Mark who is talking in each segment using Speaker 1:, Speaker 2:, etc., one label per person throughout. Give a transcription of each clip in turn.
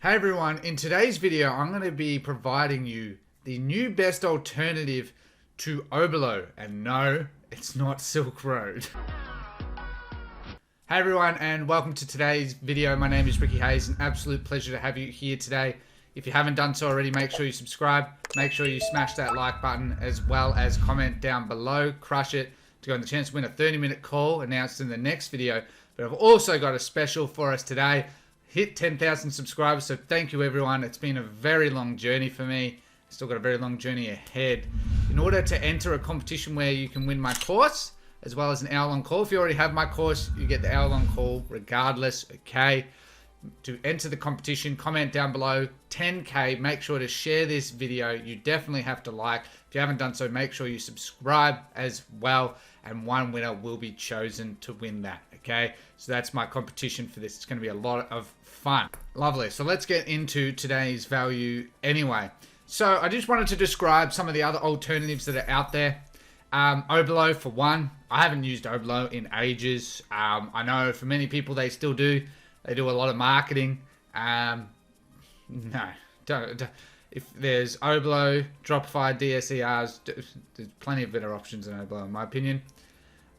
Speaker 1: Hey everyone, in today's video I'm going to be providing you the new best alternative to Oberlo, and no, it's not Silk Road. Hey everyone, and welcome to today's video. My name is Ricky Hayes. An absolute pleasure to have you here today. If you haven't done so already, make sure you subscribe, make sure you smash that like button, as well as comment down below. Crush it to go on the chance to win a 30-minute call announced in the next video. But I've also got a special for us today. Hit 10,000 subscribers, so thank you everyone. It's been a very long journey for me. Still got a very long journey ahead. In order to enter a competition where you can win my course, as well as an hour-long call. If you already have my course, you get the hour-long call regardless, okay? To enter the competition, comment down below, 10K, make sure to share this video. You definitely have to like. If you haven't done so, make sure you subscribe as well, and one winner will be chosen to win that, okay? So that's my competition for this. It's going to be a lot of fun. Lovely. So let's get into today's value anyway. So I just wanted to describe some of the other alternatives that are out there. Oberlo, for one. I haven't used Oberlo in ages. I know for many people they still do. They do a lot of marketing. No, don't. If there's Oberlo, Dropshippy, DSERs, there's plenty of better options than Oberlo in my opinion.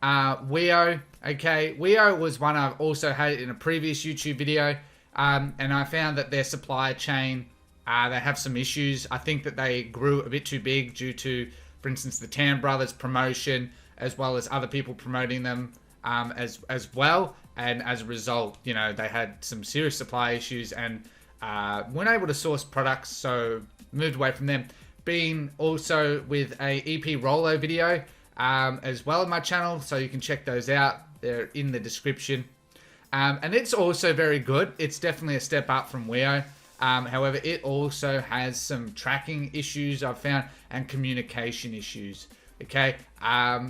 Speaker 1: Weo, okay. Weo was one I've also had in a previous YouTube video. And I found that their supply chain, they have some issues. I think that they grew a bit too big due to, for instance, the Tan Brothers promotion, as well as other people promoting them as well. And as a result, you know, they had some serious supply issues and weren't able to source products, so moved away from them. Been also with a EP Rollo video as well on my channel, so you can check those out. They're in the description. And it's also very good. It's definitely a step up from Weo. However, it also has some tracking issues I've found and communication issues. Okay,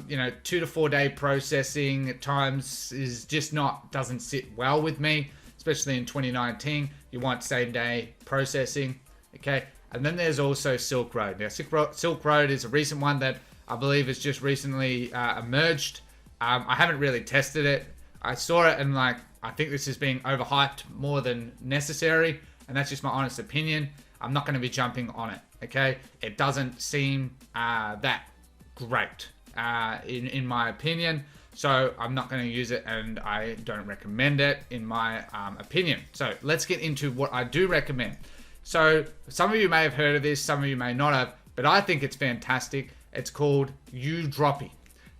Speaker 1: you know, 2 to 4 day processing at times is just doesn't sit well with me, especially in 2019. You want same day processing. Okay, and then there's also Silk Road. Now, Silk Road is a recent one that I believe has just recently emerged. I haven't really tested it. I saw it and I think this is being overhyped more than necessary, and that's just my honest opinion. I'm not going to be jumping on it, okay? It doesn't seem that great in my opinion, so I'm not going to use it, and I don't recommend it in my opinion. So let's get into what I do recommend. So some of you may have heard of this, some of you may not have, but I think it's fantastic. It's called Udroppy,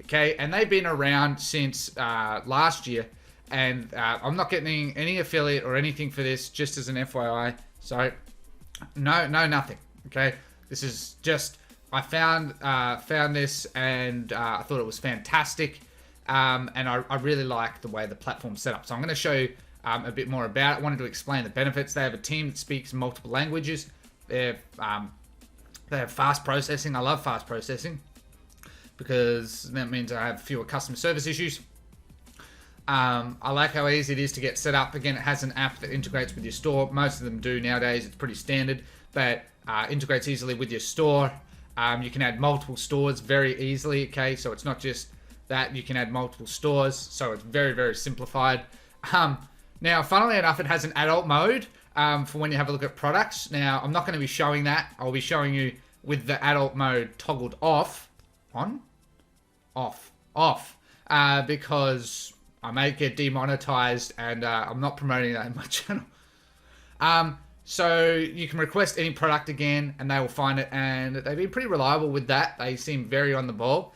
Speaker 1: okay? And they've been around since last year. And I'm not getting any affiliate or anything for this, just as an FYI. So, no, nothing. Okay, this is just I found this and I thought it was fantastic, and I really like the way the platform's set up. So I'm going to show you a bit more about it. I wanted to explain the benefits. They have a team that speaks multiple languages. They have fast processing. I love fast processing because that means I have fewer customer service issues. I like how easy it is to get set up. Again, it has an app that integrates with your store. Most of them do nowadays. It's pretty standard, but integrates easily with your store. You can add multiple stores very easily, okay? So it's not just that, you can add multiple stores. So it's very, very simplified. Now, funnily enough, it has an adult mode for when you have a look at products. Now, I'm not going to be showing that. I'll be showing you with the adult mode toggled off. On? Off. Because I may get demonetized, and I'm not promoting that in my channel. So you can request any product again, and they will find it, and they've been pretty reliable with that. They seem very on the ball.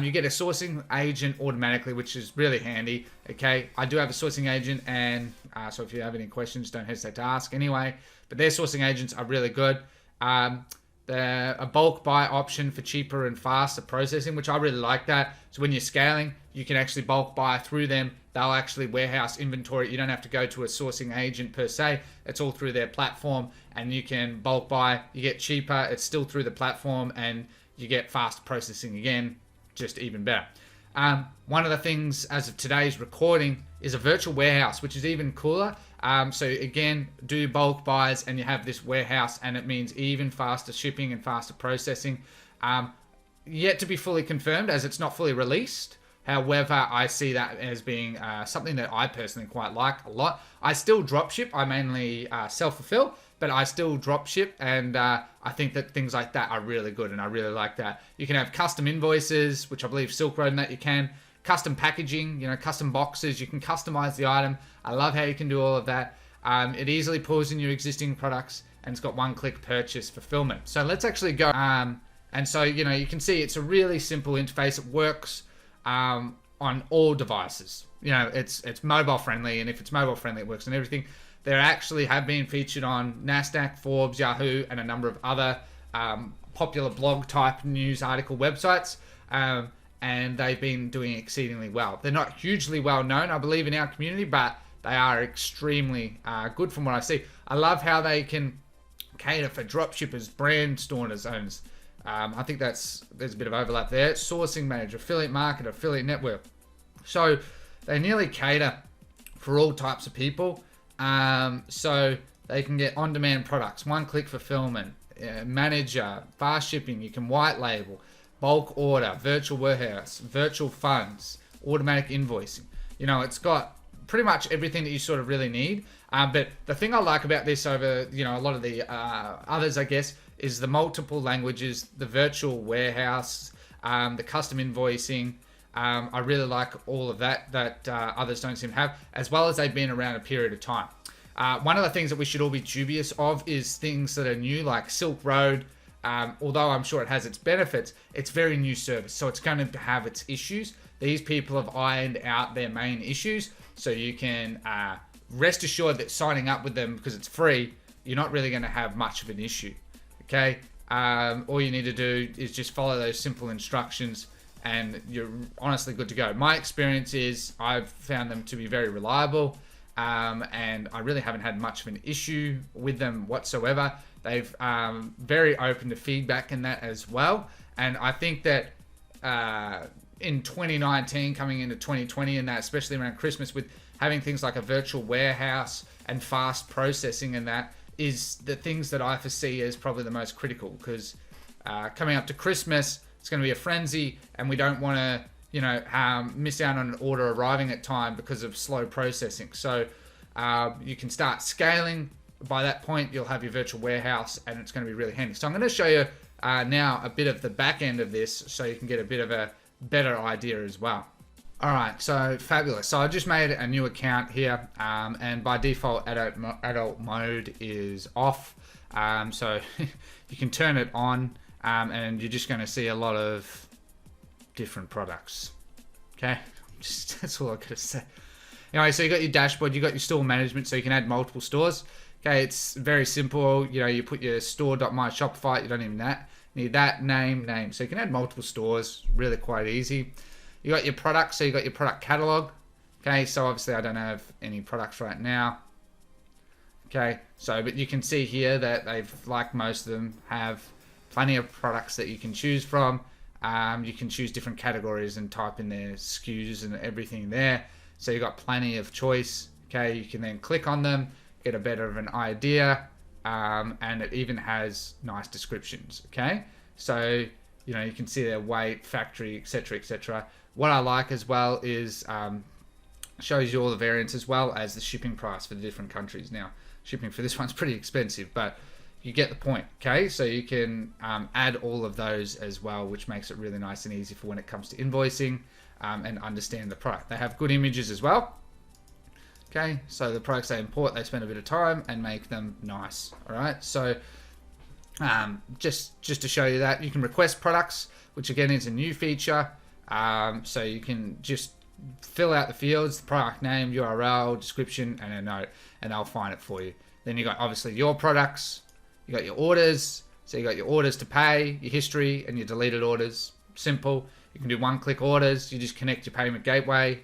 Speaker 1: You get a sourcing agent automatically, which is really handy. Okay, I do have a sourcing agent, and so if you have any questions, don't hesitate to ask anyway. But their sourcing agents are really good. They're a bulk buy option for cheaper and faster processing, which I really like that. So when you're scaling, you can actually bulk buy through them. They'll actually warehouse inventory. You don't have to go to a sourcing agent per se. It's all through their platform, and you can bulk buy. You get cheaper. It's still through the platform, and you get fast processing again, just even better. One of the things as of today's recording is a virtual warehouse, which is even cooler. So again, do bulk buys and you have this warehouse, and it means even faster shipping and faster processing. Yet to be fully confirmed, as it's not fully released. However, I see that as being something that I personally quite like a lot. I still dropship. I mainly self-fulfill, but I still dropship, and I think that things like that are really good, and I really like that. You can have custom invoices, which I believe Silk Road and that you can. Custom packaging, custom boxes. You can customize the item. I love how you can do all of that. It easily pulls in your existing products, and it's got one-click purchase fulfillment. So let's actually go. And so, you can see it's a really simple interface. It works on all devices. It's mobile friendly, and if it's mobile friendly, it works on everything. They actually have been featured on NASDAQ, Forbes, Yahoo, and a number of other popular blog type news article websites. And they've been doing exceedingly well. They're not hugely well known, I believe, in our community, but they are extremely good from what I see. I love how they can cater for dropshippers, brand store owners. I think there's a bit of overlap there. Sourcing manager, affiliate marketer, affiliate network. So they nearly cater for all types of people. So they can get on-demand products, one-click fulfillment, manager, fast shipping. You can white label, bulk order, virtual warehouse, virtual funds, automatic invoicing. It's got pretty much everything that you sort of really need. But the thing I like about this over, a lot of the others, I guess, is the multiple languages, the virtual warehouse, the custom invoicing. I really like all of that others don't seem to have, as well as they've been around a period of time. One of the things that we should all be dubious of is things that are new, like Silk Road. Although I'm sure it has its benefits, it's very new service, so it's going to have its issues. These people have ironed out their main issues, so you can rest assured that signing up with them, because it's free, you're not really going to have much of an issue. Okay, all you need to do is just follow those simple instructions, and you're honestly good to go. My experience is I've found them to be very reliable, and I really haven't had much of an issue with them whatsoever. They've very open to feedback in that as well, and I think that in 2019 coming into 2020, and that especially around Christmas, with having things like a virtual warehouse and fast processing, and that is the things that I foresee as probably the most critical, because coming up to Christmas, it's going to be a frenzy, and we don't want to miss out on an order arriving at time because of slow processing. So you can start scaling. By that point, you'll have your virtual warehouse, and it's going to be really handy. So I'm going to show you now a bit of the back end of this, so you can get a bit of a better idea as well. All right, so fabulous. So I just made a new account here, and by default, adult mode is off. So you can turn it on, and you're just going to see a lot of different products. Okay, that's all I could say. Anyway, so you got your dashboard, you got your store management, so you can add multiple stores. Okay, it's very simple. You put your store.myshopify. You don't even need that name. So you can add multiple stores. Really quite easy. You got your products, so you got your product catalog. Okay, so obviously I don't have any products right now. Okay, so but you can see here that they've, like most of them, have plenty of products that you can choose from. You can choose different categories and type in their SKUs and everything there. So you got plenty of choice. Okay, you can then click on them, get a better of an idea, and it even has nice descriptions. Okay, so you can see their weight, factory, etc., etc. What I like as well is shows you all the variants as well as the shipping price for the different countries. Now, shipping for this one's pretty expensive, but you get the point. Okay, so you can add all of those as well, which makes it really nice and easy for when it comes to invoicing and understand the product. They have good images as well. Okay, so the products they import, they spend a bit of time and make them nice. All right, so just to show you that, you can request products, which again is a new feature. So you can just fill out the fields, the product name, URL, description, and a note, and they'll find it for you. Then you got obviously your products, you got your orders, so you got your orders to pay, your history, and your deleted orders. Simple. You can do one-click orders. You just connect your payment gateway.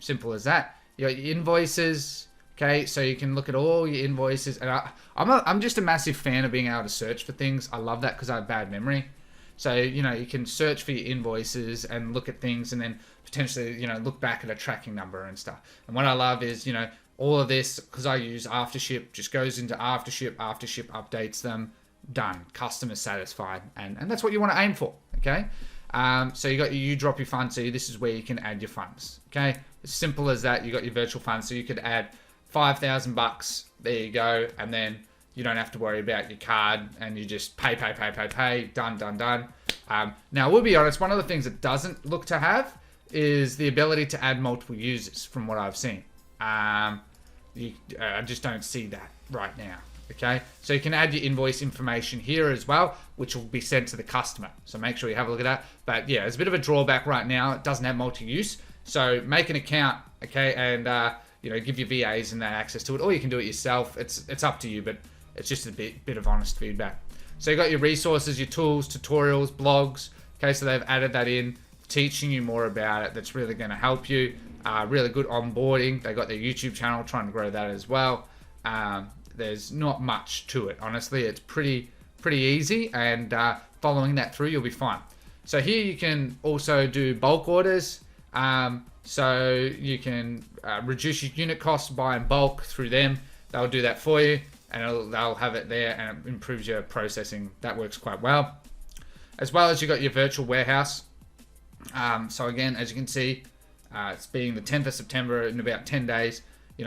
Speaker 1: Simple as that. You got your invoices. Okay, so you can look at all your invoices, and I'm just a massive fan of being able to search for things. I love that because I have bad memory. So you can search for your invoices and look at things, and then potentially look back at a tracking number and stuff. And what I love is all of this, because I use Aftership, just goes into Aftership updates them, done, customer satisfied, and that's what you want to aim for. Okay, So you got your Udroppy fund. So this is where you can add your funds. Okay, as simple as that. You got your virtual funds, so you could add $5,000. There you go, and then you don't have to worry about your card, and you just pay. Done. Now, we'll be honest. One of the things it doesn't look to have is the ability to add multiple users, from what I've seen. I just don't see that right now. Okay, so you can add your invoice information here as well, which will be sent to the customer. So make sure you have a look at that. But yeah, there's a bit of a drawback right now. It doesn't have multi-use. So make an account, okay, and give your VAs and that access to it, or you can do it yourself. It's up to you, but it's just a bit of honest feedback. So you got your resources, your tools, tutorials, blogs. Okay, so they've added that in, teaching you more about it. That's really going to help you. Really good onboarding. They got their YouTube channel, trying to grow that as well. There's not much to it, honestly. It's pretty easy, and following that through, you'll be fine. So here you can also do bulk orders. So you can reduce your unit costs buying bulk through them. They'll do that for you, and they'll have it there, and it improves your processing. That works quite well. As well as you got your virtual warehouse. So again, as you can see, it's being the 10th of September in about 10 days.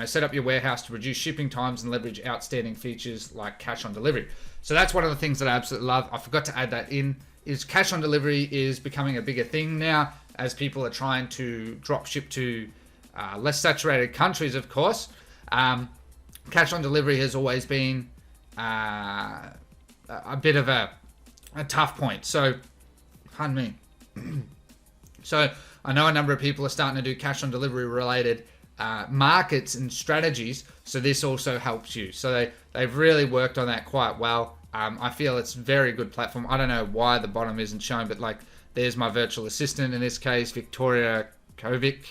Speaker 1: Set up your warehouse to reduce shipping times and leverage outstanding features like cash on delivery. So that's one of the things that I absolutely love. I forgot to add that in, is cash on delivery is becoming a bigger thing now as people are trying to drop ship to less saturated countries, of course. Cash on delivery has always been a bit of a tough point. So, pardon me. So I know a number of people are starting to do cash on delivery related markets and strategies, so this also helps you. So they've really worked on that quite well. I feel it's a very good platform. I don't know why the bottom isn't shown, but like there's my virtual assistant in this case, Victoria Kovic,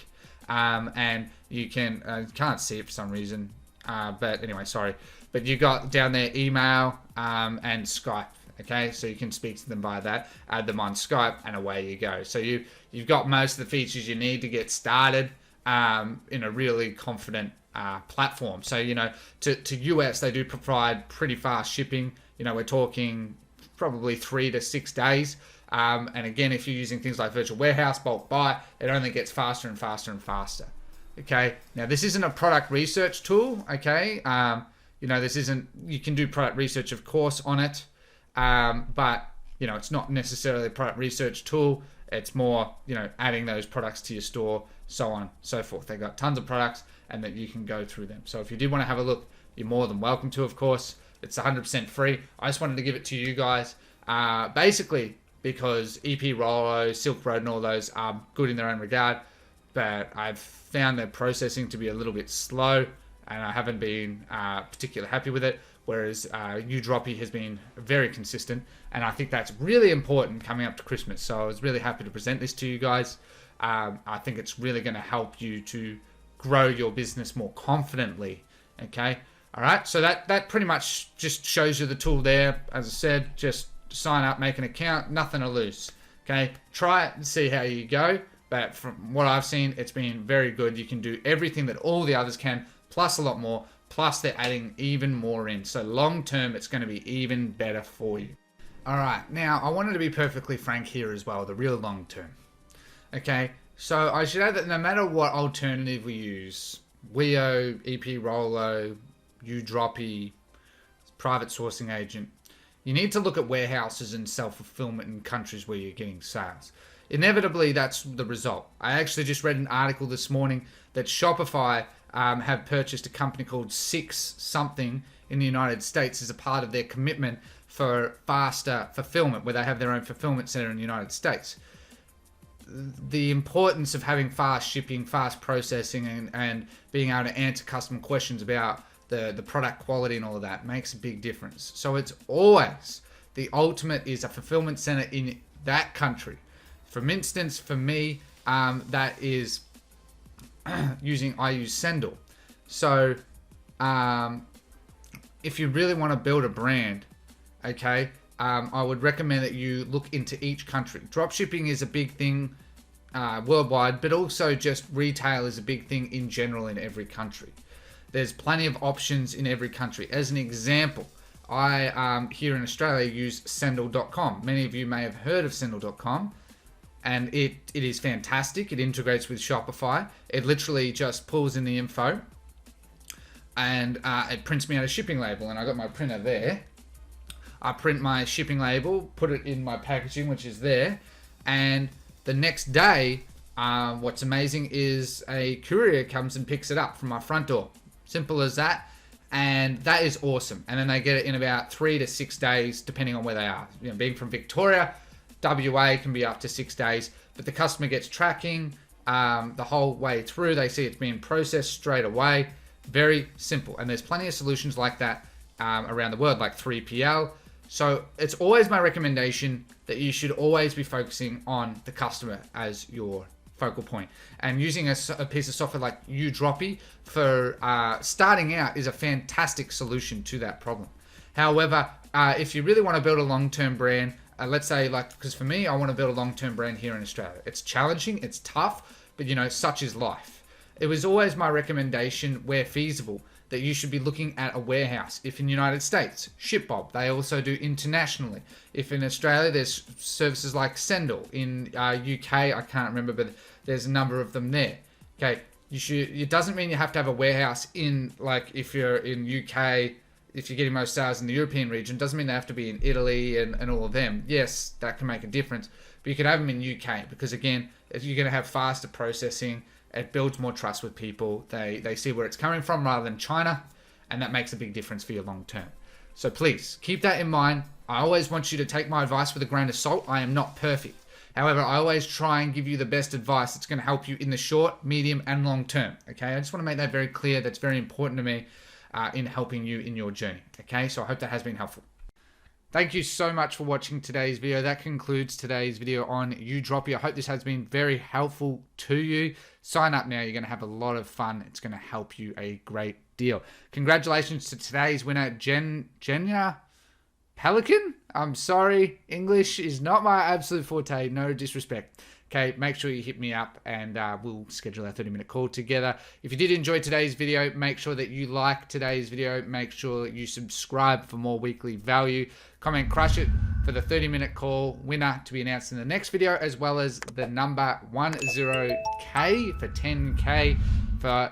Speaker 1: and you can't see it for some reason, but anyway, sorry. But you got down there email and Skype. Okay, so you can speak to them via that, add them on Skype, and away you go. So you've got most of the features you need to get started in a really confident platform. So, to US, they do provide pretty fast shipping. We're talking probably 3 to 6 days. And again, if you're using things like virtual warehouse, bulk buy, it only gets faster and faster and faster. Okay, now this isn't a product research tool. Okay, this isn't, you can do product research, of course, on it. But it's not necessarily a product research tool. It's more, adding those products to your store, so on, so forth. They got tons of products, and that you can go through them. So if you did want to have a look, you're more than welcome to, of course. It's 100% free. I just wanted to give it to you guys, basically because EP Rollo, Silk Road, and all those are good in their own regard, but I've found their processing to be a little bit slow, and I haven't been particularly happy with it. Whereas Udroppy has been very consistent, and I think that's really important coming up to Christmas. So I was really happy to present this to you guys. I think it's really going to help you to grow your business more confidently. Okay, all right. So that pretty much just shows you the tool there. As I said, just sign up, make an account, nothing to lose. Okay, try it and see how you go. But from what I've seen, it's been very good. You can do everything that all the others can, plus a lot more. Plus, they're adding even more in. So long term, it's going to be even better for you. All right. Now, I wanted to be perfectly frank here as well, the real long term. Okay. So I should add that no matter what alternative we use, Weo, EP Rollo, Udroppy, private sourcing agent, you need to look at warehouses and self-fulfillment in countries where you're getting sales. Inevitably, that's the result. I actually just read an article this morning that Shopify have purchased a company called Six Something in the United States as a part of their commitment for faster fulfillment, where they have their own fulfillment center in the United States. The importance of having fast shipping, fast processing, and being able to answer customer questions about the product quality and all of that makes a big difference. So it's always, the ultimate is a fulfillment center in that country. For instance, for me, that is I use Sendle. So if you really want to build a brand, okay, I would recommend that you look into each country. Dropshipping is a big thing worldwide, but also just retail is a big thing in general in every country. There's plenty of options in every country. As an example, I here in Australia use Sendle.com. Many of you may have heard of Sendle.com. and it is fantastic. It integrates with Shopify. It literally just pulls in the info, and it prints me out a shipping label. And I got my printer there. I print my shipping label, put it in my packaging, which is there, and the next day, what's amazing is a courier comes and picks it up from my front door. Simple as that. And that is awesome. And then they get it in about 3 to 6 days, depending on where they are. You know, being from Victoria, WA can be up to 6 days, but the customer gets tracking the whole way through. They see it's being processed straight away. Very simple. And there's plenty of solutions like that around the world, like 3PL. So it's always my recommendation that you should always be focusing on the customer as your focal point, and using a piece of software like Udroppy for starting out is a fantastic solution to that problem. However, if you really want to build a long-term brand, let's say, like, because for me, I want to build a long-term brand here in Australia. It's challenging, it's tough, but you know, such is life. It was always my recommendation, where feasible, that you should be looking at a warehouse. If in the United States, ShipBob. They also do internationally. If in Australia, there's services like Sendle. In UK, I can't remember, but there's a number of them there. Okay, you should. It doesn't mean you have to have a warehouse in, like, if you're in UK, if you're getting most sales in the European region, doesn't mean they have to be in Italy and all of them. Yes, that can make a difference, but you can have them in UK, because again, if you're going to have faster processing, it builds more trust with people. They see where it's coming from rather than China, and that makes a big difference for your long term. So please keep that in mind. I always want you to take my advice with a grain of salt. I am not perfect. However, I always try and give you the best advice that's going to help you in the short, medium, and long term. Okay, I just want to make that very clear. That's very important to me in helping you in your journey. Okay, so I hope that has been helpful. Thank you so much for watching today's video. That concludes today's video on Udroppy. I hope this has been very helpful to you. Sign up now. You're going to have a lot of fun. It's going to help you a great deal. Congratulations to today's winner, Jenya Pelican. I'm sorry, English is not my absolute forte. No disrespect. Okay, make sure you hit me up, and we'll schedule a 30-minute call together. If you did enjoy today's video, make sure that you like today's video. Make sure you subscribe for more weekly value. Comment crush it for the 30-minute call winner to be announced in the next video, as well as the number 10K for 10K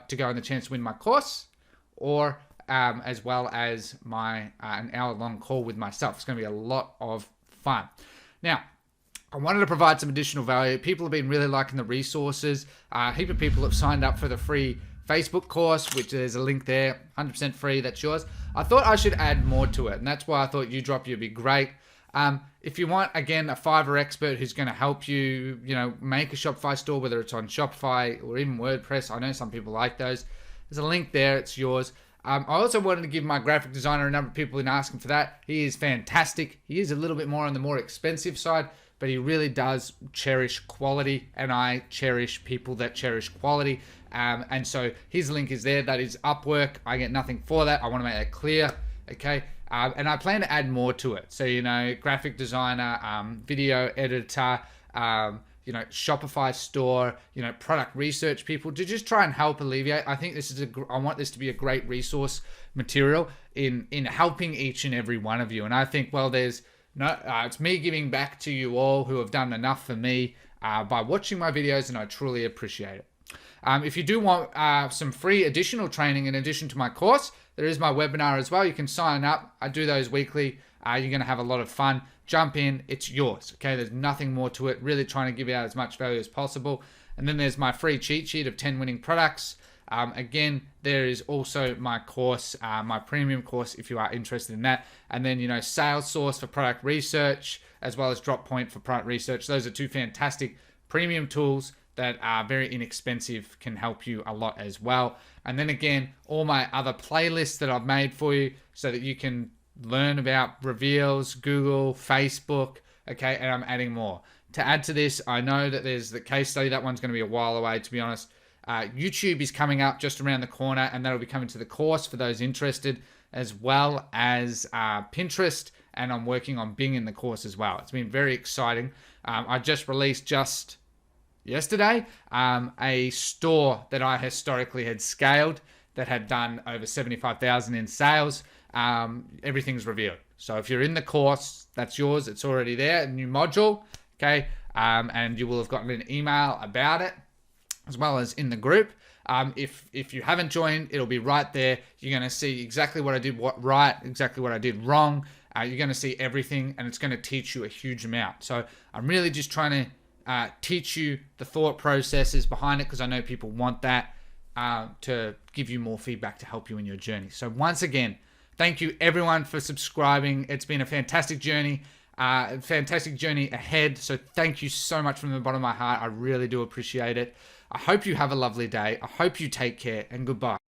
Speaker 1: to go on the chance to win my course, or as well as my an hour-long call with myself. It's going to be a lot of fun. Now, I wanted to provide some additional value. People have been really liking the resources. A heap of people have signed up for the free Facebook course, which there's a link there, 100% free, that's yours. I thought I should add more to it, and that's why I thought Udroppy would be great. If you want, again, a Fiverr expert who's going to help you, make a Shopify store, whether it's on Shopify or even WordPress. I know some people like those. There's a link there, it's yours. I also wanted to give my graphic designer, a number of people in asking for that. He is fantastic. He is a little bit more on the more expensive side, but he really does cherish quality, and I cherish people that cherish quality. And so his link is there. That is Upwork. I get nothing for that. I want to make that clear. Okay. And I plan to add more to it. So, graphic designer, video editor, Shopify store, product research people, to just try and help alleviate. I think I want this to be a great resource material in helping each and every one of you. And I think, well, it's me giving back to you all who have done enough for me by watching my videos, and I truly appreciate it. If you do want some free additional training in addition to my course, there is my webinar as well. You can sign up. I do those weekly. You're going to have a lot of fun. Jump in. It's yours. Okay, there's nothing more to it. Really trying to give out as much value as possible. And then there's my free cheat sheet of 10 winning products. Again, there is also my course, my premium course, if you are interested in that. And then, Sales Source for product research, as well as Drop Point for product research. Those are two fantastic premium tools that are very inexpensive, can help you a lot as well. And then again, all my other playlists that I've made for you so that you can learn about reveals, Google, Facebook, okay, and I'm adding more. To add to this, I know that there's the case study. That one's going to be a while away, to be honest. YouTube is coming up just around the corner, and that'll be coming to the course for those interested, as well as Pinterest, and I'm working on Bing in the course as well. It's been very exciting. I just released yesterday a store that I historically had scaled that had done over 75,000 in sales. Everything's revealed. So if you're in the course, that's yours. It's already there, a new module. Okay. and you will have gotten an email about it, as well as in the group. If you haven't joined, it'll be right there. You're going to see exactly what I did right, exactly what I did wrong. You're going to see everything, and it's going to teach you a huge amount. So I'm really just trying to teach you the thought processes behind it, because I know people want that, to give you more feedback to help you in your journey. So once again, thank you everyone for subscribing. It's been a fantastic journey. Fantastic journey ahead. So thank you so much from the bottom of my heart. I really do appreciate it. I hope you have a lovely day. I hope you take care, and goodbye.